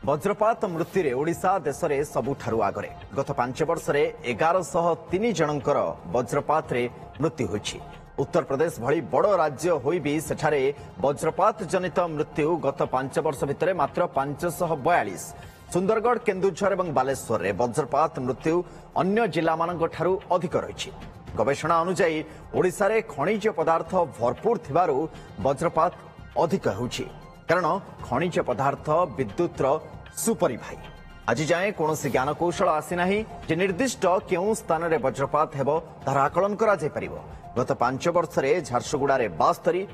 वज्रपात मृत्यु रे ओडिशा देश में सबुठारु आगरे गत 5 वर्ष में 1103 जनकर वज्रपात रे मृत्यु होइछि। उत्तर प्रदेश भली बड़ राज्य होई भी सेठारे वज्रपात जनित मृत्यु गत 5 वर्ष भितर मात्र 542। सुंदरगढ़, केन्दुझर और बालेश्वर रे वज्रपात मृत्यु अन्य जिला मानक ठारू अधिक रही। गवेषणा अनुसार ओडिशा रे खनिज पदार्थ भरपूर थिबारु वज्रपात अधिक होउछि, कारण खनिज पदार्थ विद्युत सुपरी भाई। आज जाए कौन ज्ञानकौशल आसीना जे निर्दिष्ट केउ स्थान में वज्रपात हेब तार आकलन करा जाय परिबो। गत 5 वर्ष में झारसुगुड़ा 72,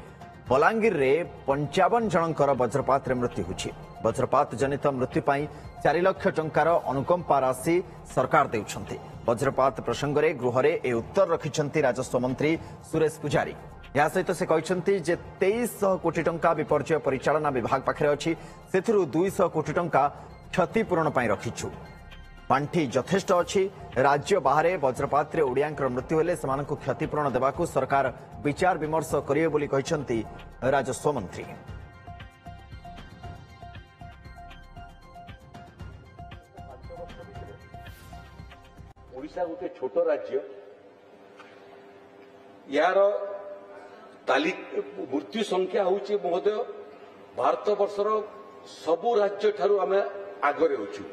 बलांगीर में 55 जनकर वज्रपात मृत्यु होछि। वज्रपात जनित मृत्यु पाई 4 लाख टंकार अनुकंपा राशि सरकार देउछन्ति। वज्रपात प्रसंग में गृह में ए उत्तर रखिछन्ति राजस्व मंत्री सुरेश पुजारी। या सहित से कहते 2300 कोटी टंका विपर्यय परिचालना विभाग पाखे अच्छी, से 200 कोटी टंका क्षतिपूरण रखिछु। पांठी यथेष्ट अच्छी। राज्य बाहर वज्रपात रे ओडियांकर मृत्यु हेले सेमानकु क्षतिपूरण देबाकु सरकार विचार विमर्श करिवे बोली कहछन्ति राजस्व मंत्री। ओडिशा गोटे छोट राज्य, यार मृत्यु संख्या हूँ महोदय भारत वर्षर सबु राज्य ठारू आम आगरे अच्छु।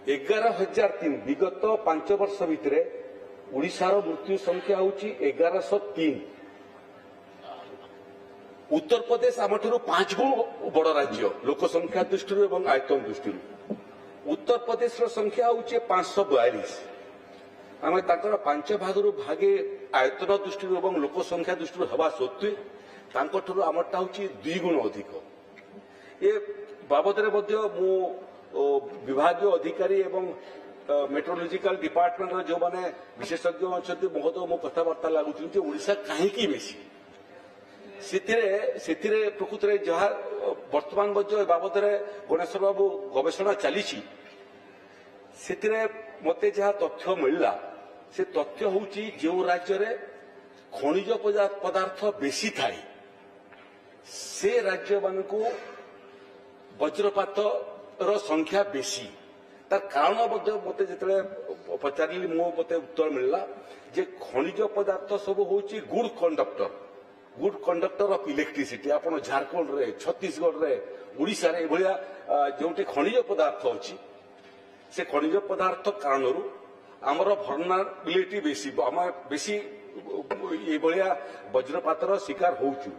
11,003 विगत 5 वर्ष भितर ओडिशार मृत्यु संख्या हूँ 1103। उत्तर प्रदेश आम ठारू 5 गुण बड़ राज्य लोक संख्या दृष्टि और आयतन दृष्टि। उत्तर प्रदेश संख्या हूँ 542। आम तर 5 भागरू भागे आयतन दृष्टि और लोक संख्या दृष्टि हवा सत्वे आमटा हूँ 2 गुण अधिक। ये बाबद विभागीय अधिकारी एवं मेट्रोलॉजिकल डिपार्टमेंट जो माने विशेषज्ञ अच्छा महोदय मो कथबार्ता लगुच ओडिशा कहीं बेसी से प्रकृत में जहाँ वर्तमान बाबद गणेश्वर बाबू गवेषणा चली मते जहाँ तथ्य मिलला से तथ्य हूँ जो राज्य में खनिज पदार्थ बेसी थाए से राज्य मान को वज्रपात संख्या बेसी। तार कारण मत जो पचारि मत उत्तर मिलला जे खनिज पदार्थ सब हूँ गुड कंडक्टर ऑफ इलेक्ट्रिसिटी। आप झारखंड रे, छत्तीसगढ़ रे, ओडिशा रे जो खनिज पदार्थ अच्छी से खनिज पदार्थ कारण आमर भर्नाबिलिटी बेसी आम बेसी ये वज्रपातर शिकार होचु।